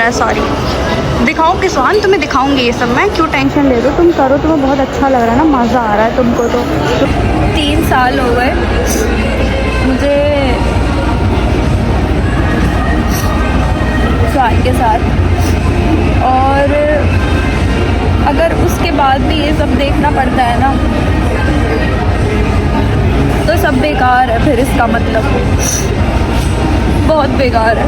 है, सॉरी। दिखाऊँ किसान, तुम्हें दिखाऊंगी ये सब मैं, क्यों टेंशन ले रहे हो, तुम करो, तुम्हें बहुत अच्छा लग रहा है ना, मज़ा आ रहा है तुमको। तो 3 साल हो गए मुझे स्वान के साथ, और अगर उसके बाद भी ये सब देखना पड़ता है ना तो सब बेकार है, फिर इसका मतलब बहुत बेकार है।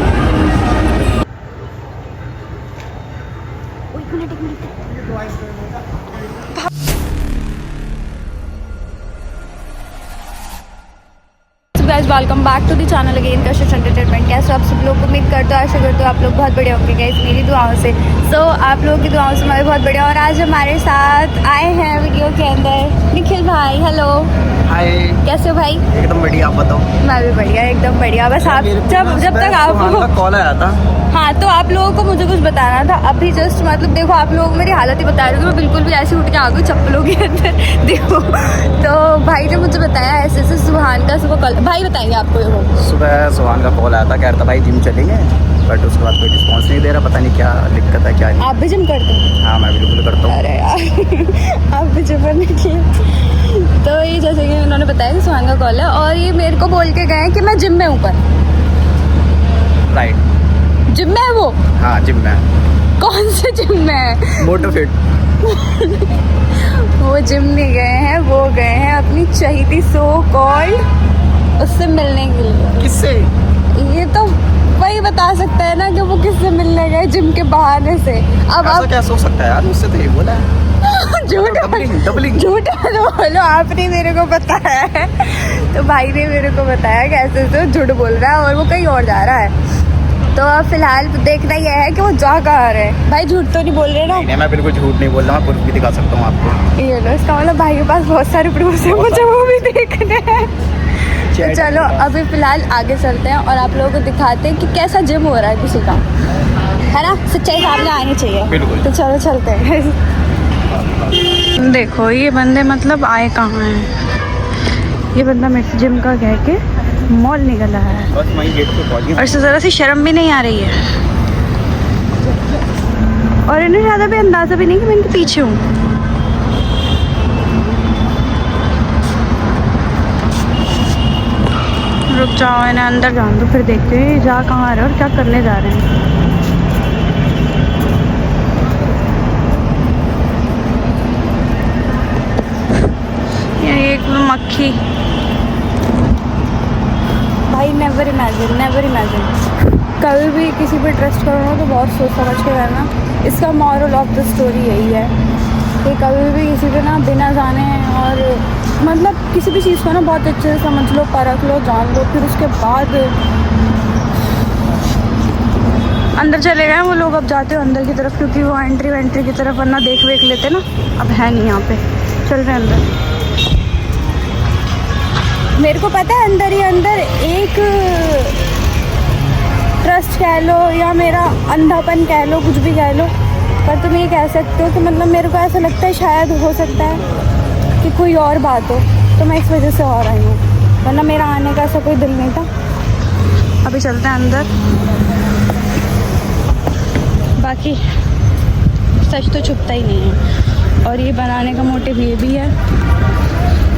Welcome back to the channel again, Kashish entertainment. कैसे आप सब लोग, उम्मीद करते हो, आशा करते हो आप लोग बहुत बढ़िया होंगे गाइस, मेरी दुआओं से। सो आप लोगों की दुआओं से मैं बहुत बढ़िया। और आज हमारे साथ आए हैं वीडियो के अंदर निखिल भाई। हेलो, हाय, कैसे हो भाई? एकदम बढ़िया, आप बताओ। मैं भी बढ़िया, एकदम बढ़िया। बस आप जब तक आपको कॉल आया था, हाँ, तो आप लोगों को मुझे कुछ बताना था अभी जस्ट, मतलब देखो आप लोग मेरी हालत ही बता रहे हो, मैं बिल्कुल भी ऐसे उठ के आ गई चप्पलों के अंदर देखो। तो भाई ने मुझे बताया ऐसे ऐसे सुहान का सुबह कॉल, भाई बताएंगे आपको। देखो सुबह सुहान का कॉल आया था, कह रहा था भाई जिम चलेंगे, बट उसके बाद कोई रिस्पॉन्स नहीं दे रहा, पता नहीं क्या दिक्कत है क्या नहीं। आप भी जिम करते हो? हाँ, मैं बिल्कुल करता हूँ। अरे यार आप भी जिम नहीं किए। तो ये जैसे कि उन्होंने बताया कि सुहान का कॉल है, और ये मेरे को बोल के गए कि मैं जिम में हूँ। पर राइट, जिम में है वो? हाँ जिम में। कौन से जिम में है? मोटोफिट। वो जिम नहीं गए हैं, वो गए हैं अपनी चहीती सो कॉल्ड उससे मिलने के लिए। किससे? ये तो वही बता सकता है ना कि वो किससे मिलने गए जिम के बहाने से। अब आप क्या सोच सकता है यार, मुझसे तो ये बोला है। झूठ बोलो, आपने मेरे को बताया है। तो भाई ने मेरे को बताया कि ऐसे तो झूठ बोल रहा है और वो कहीं और जा रहा है। तो अब फिलहाल देखना यह है कि वो जा कहाँ रहे हैं। भाई झूठ तो नहीं बोल रहे ना? नहीं, मैं बिल्कुल झूठ नहीं बोल रहा, मैं प्रूफ भी दिखा सकता हूँ आपको। ये लो, इसका मतलब भाई के पास बहुत सारे प्रूफ है, मुझे वो भी देखने हैं। तो चलो अभी फिलहाल आगे चलते हैं और आप लोगों को दिखाते हैं कि कैसा जिम हो रहा है किसी का, है ना? सच्चाई सामने आनी चाहिए। बिल्कुल। तो चलो चलते हैं। देखो ये बंदे मतलब आए कहाँ हैं। ये बंदा मेरे से जिम का कह के मॉल निकला है, बस वहीं गेट पे पहुंच गए। और इससे ज़रा सी शर्म भी नहीं आ रही है, और इन्हें ज़्यादा भी अंदाज़ा भी नहीं कि मैं इनके पीछे हूँ। रुक जाओ, इन्हें अंदर जान दो, फिर देखते हैं जा कहाँ आ रहे हैं और क्या करने जा रहे हैं। ये एक मक्खी। भाई नेवर इमेजिन कभी भी किसी पे ट्रस्ट करो ना तो बहुत सोच समझ के करना। इसका मॉरल ऑफ द स्टोरी यही है कि कभी भी किसी पे ना बिना जाने, और मतलब किसी भी चीज़ को ना बहुत अच्छे से समझ लो, परख लो, जान लो, फिर उसके बाद अंदर चले गए वो लोग। अब जाते हो अंदर की तरफ, क्योंकि वो एंट्री की तरफ वरना देख वेख लेते ना। अब है नहीं यहाँ पे, चल रहे अंदर। मेरे को पता है अंदर ही अंदर एक ट्रस्ट कह लो या मेरा अंधापन कह लो, कुछ भी कह लो, पर तुम ये कह सकते हो कि मतलब मेरे को ऐसा लगता है शायद हो सकता है कि कोई और बात हो, तो मैं इस वजह से और आई हूँ, वरना मेरा आने का ऐसा कोई दिल नहीं था। अभी चलते हैं अंदर। बाकी सच तो छुपता ही नहीं है, और ये बनाने का मोटिव ये भी है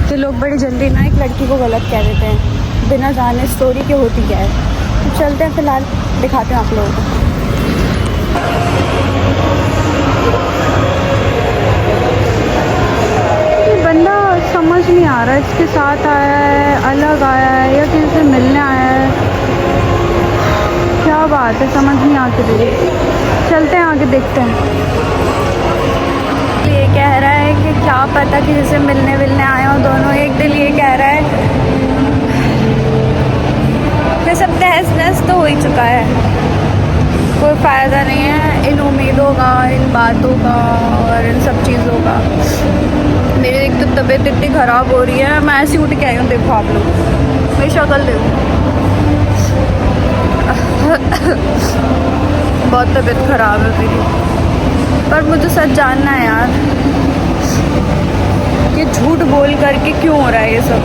कि लोग बड़ी जल्दी ना एक लड़की को गलत कह देते हैं बिना जाने स्टोरी के होती क्या है। तो चलते हैं, फिलहाल दिखाते हैं आप लोगों को। ये बंदा समझ नहीं आ रहा, इसके साथ आया है, अलग आया है, या किसी से मिलने आया है, क्या बात है समझ नहीं आती रही। चलते हैं आगे, देखते हैं। ये कह रहा है कि क्या पता किसी से मिलने आए हो दोनों। एक दिल ये कह रहा है कि सब तहस नहस तो हो ही चुका है, कोई फ़ायदा नहीं है इन उम्मीदों का, इन बातों का और इन सब चीज़ों का। मेरी एक तो तबीयत इतनी ख़राब हो रही है, मैं ऐसी उठ के आई हूँ। देखो आप लोग मेरी शक्ल देखो, बहुत तबीयत ख़राब है मेरी। पर मुझे सच जानना है यार कि झूठ बोल करके क्यों हो रहा है ये सब।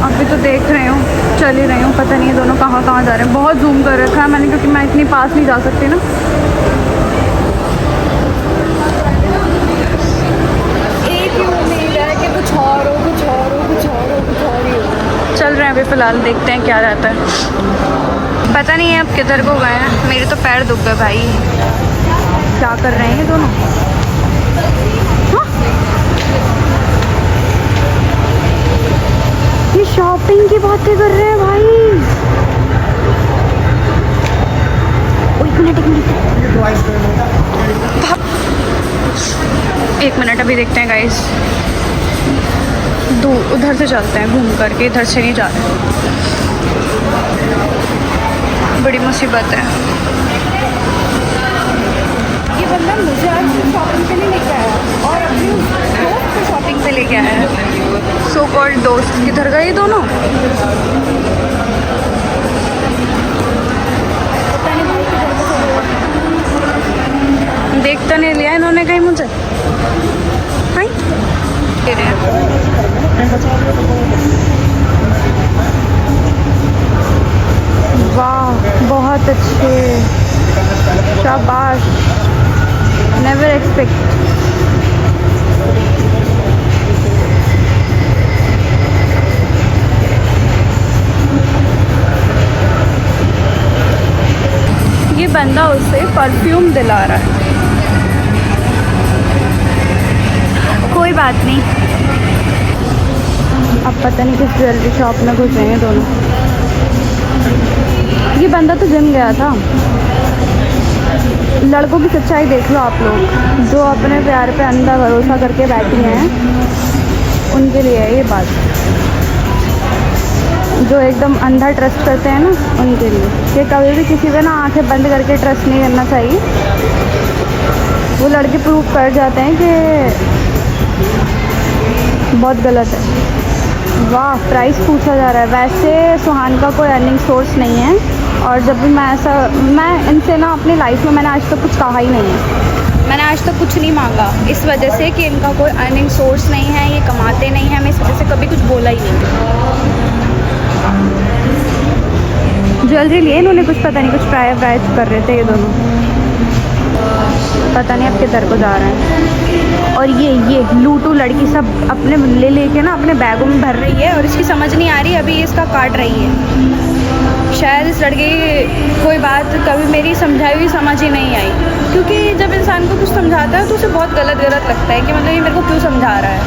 अभी तो देख रहे हो चल ही रही हूँ, पता नहीं ये दोनों कहाँ कहाँ जा रहे हैं। बहुत जूम कर रखा है मैंने क्योंकि मैं इतनी पास नहीं जा सकती ना। एक ही उम्मीद है कि कुछ और हो, कुछ और हो, कुछ और हो, कुछ और ही हो। चल रहे हैं अभी फ़िलहाल, देखते हैं क्या रहता है। पता नहीं है अब किधर को गए हैं। मेरे तो पैर दुख गए भाई। क्या कर रहे हैं ये दोनों? हाँ? ये शॉपिंग की बातें कर रहे हैं भाई। एक मिनट अभी देखते हैं गाइस। उधर से चलते हैं घूम करके, इधर से नहीं जा रहे। बड़ी मुसीबत है। ये बंदा मुझे आज शॉपिंग पे नहीं लेके आया और अपनी दोस्त को शॉपिंग पे लेके आया है। सो कॉल्ड दोस्त किधर गए ये दोनों? पता नहीं भाई किधर को चले गए। देखता नहीं लिया इन्होंने कहीं मुझे। हाय वाह बहुत अच्छे, शाबाश। Never expect. ये बंदा उसे परफ्यूम दिला रहा है। कोई बात नहीं। अब पता नहीं किस ज्वेलरी शॉप में घुस रहे हैं दोनों। ये बंदा तो जिम गया था। लड़कों की सच्चाई देख लो आप लोग, जो अपने प्यार पे अंधा भरोसा करके बैठी हैं उनके लिए है ये बात। जो एकदम अंधा ट्रस्ट करते हैं ना उनके लिए। कि कभी भी किसी पे ना आंखें बंद करके ट्रस्ट नहीं करना चाहिए। वो लड़के प्रूव कर जाते हैं कि बहुत गलत है। वाह प्राइस पूछा जा रहा है। वैसे सुहान का कोई अर्निंग सोर्स नहीं है और जब भी मैं इनसे ना अपनी लाइफ में मैंने आज तक कुछ कहा ही नहीं है। मैंने आज तक कुछ नहीं मांगा इस वजह से कि इनका कोई अर्निंग सोर्स नहीं है, ये कमाते नहीं हैं। मैं इस वजह से कभी कुछ बोला ही नहीं। ज्वेलरी लिए इन्होंने कुछ, पता नहीं कुछ प्राइस कर रहे थे ये दोनों। पता नहीं अब किधर को जा रहे हैं। और ये लूटू लड़की सब अपने लेके ना अपने बैगों में भर रही है और इसकी समझ नहीं आ रही अभी इसका काट रही है। शायद इस लड़के की कोई बात कभी मेरी समझाई हुई समझ ही नहीं आई। क्योंकि जब इंसान को कुछ समझाता है तो उसे बहुत गलत लगता है कि मतलब ये मेरे को क्यों समझा रहा है।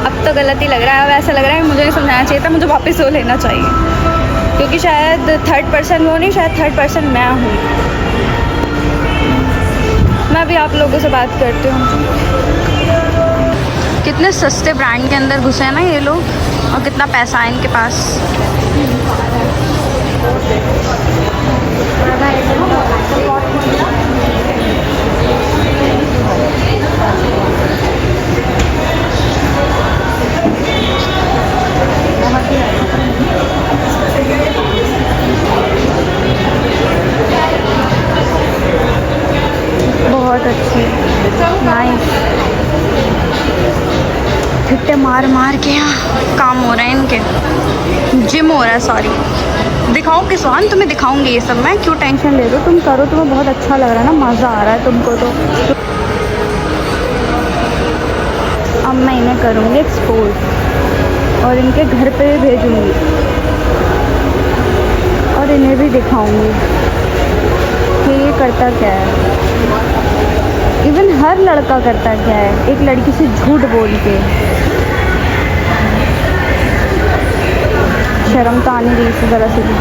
अब तो गलत ही लग रहा है। अब ऐसा लग रहा है मुझे नहीं समझाना चाहिए था, मुझे वापस वो लेना चाहिए। क्योंकि शायद थर्ड पर्सन वो नहीं, शायद थर्ड पर्सन मैं हूँ। मैं भी आप लोगों से बात करती हूँ। कितने सस्ते ब्रांड के अंदर घुसे हैं ना ये लोग और कितना पैसा है इनके पास। बहुत अच्छी नाइस। हिट्टे मार मार के यहाँ काम हो रहे हैं इनके। जिम हो रहा है सॉरी। दिखाओ कि सुहान तुम्हें दिखाऊंगी ये सब मैं। क्यों टेंशन ले रहे हो? तुम करो, तुम्हें बहुत अच्छा लग रहा है ना, मज़ा आ रहा है तुमको तो। अब मैं इन्हें करूँगी एक्सपोज और इनके घर पे भी भेजूँगी और इन्हें भी दिखाऊँगी कि ये करता क्या है। इवन हर लड़का करता क्या है, एक लड़की से झूठ बोल के। शर्म तो आनी रही इसी तरह से भी।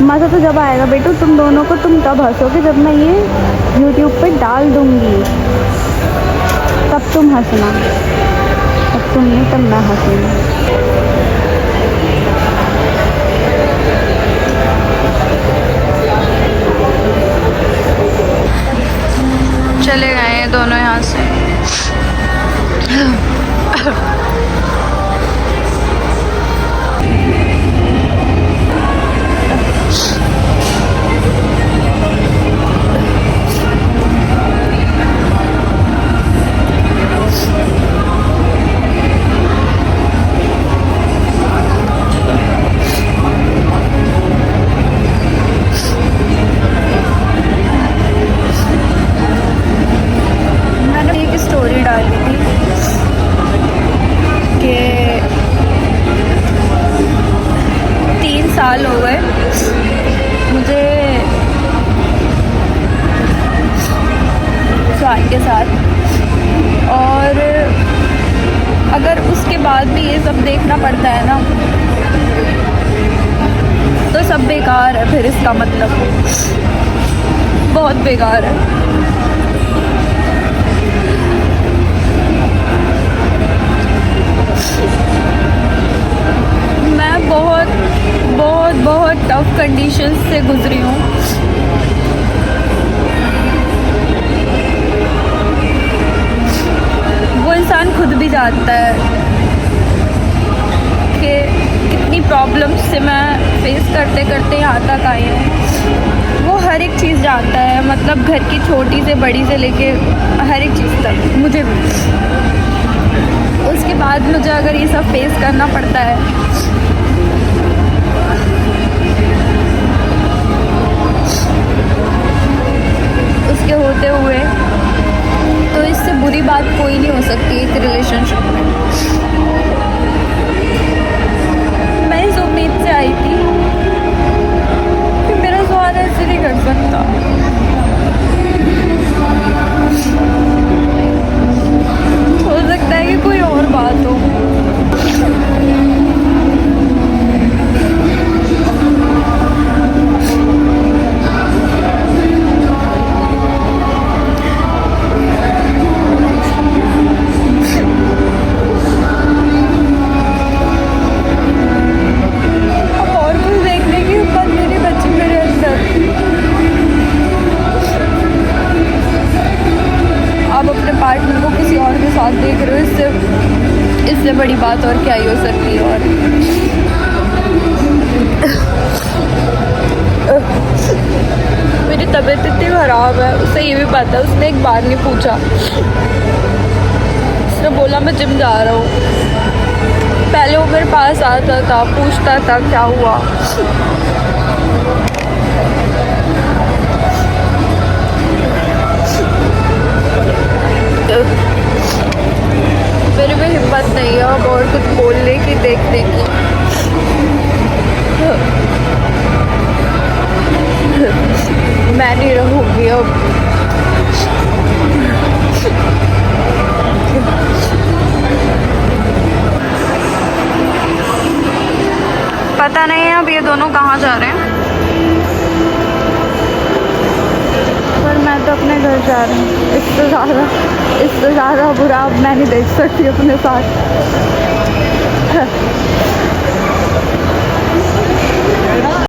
मज़ा तो जब आएगा बेटू तुम दोनों को। तुम तब हंसोगे जब मैं ये YouTube पे डाल दूँगी, तब तुम हंसना। तब तुम नहीं, तब मैं हंसूँगी। चले गए दोनों यहाँ से। बाद भी ये सब देखना पड़ता है ना, तो सब बेकार है फिर, इसका मतलब बहुत बेकार है। मैं बहुत बहुत बहुत टफ कंडीशंस से गुजरी हूँ। वो इंसान खुद भी जानता है कि कितनी प्रॉब्लम्स से मैं फेस करते करते यहाँ तक आई हूँ। वो हर एक चीज़ जानता है, मतलब घर की छोटी से बड़ी से लेके हर एक चीज़ तक मुझे भी। उसके बाद मुझे अगर ये सब फेस करना पड़ता है, उसके होते हुए, तो इससे बुरी बात कोई नहीं हो सकती एक रिलेशनशिप में। मैं इस उम्मीद से आई थी कि मेरा स्वाद ऐसे नहीं कर सकता। हो सकता है कि कोई और बात हो। पार्टनर को किसी और के साथ देख रहे हो, इससे बड़ी बात और क्या ही हो सकती है। और मेरी तबीयत इतनी ख़राब है, उसे ये भी पता है। उसने एक बार नहीं पूछा, उसने बोला मैं जिम जा रहा हूँ। पहले वो मेरे पास आता था, पूछता था क्या हुआ। मेरे में हिम्मत नहीं है अब और कुछ बोलने की, देखने की। मैं नहीं रहूँगी अब। पता नहीं है अब ये दोनों कहाँ जा रहे हैं, पर मैं तो अपने घर जा रही हूँ। इससे ज़्यादा बुरा अब मैं नहीं देख सकती अपने साथ।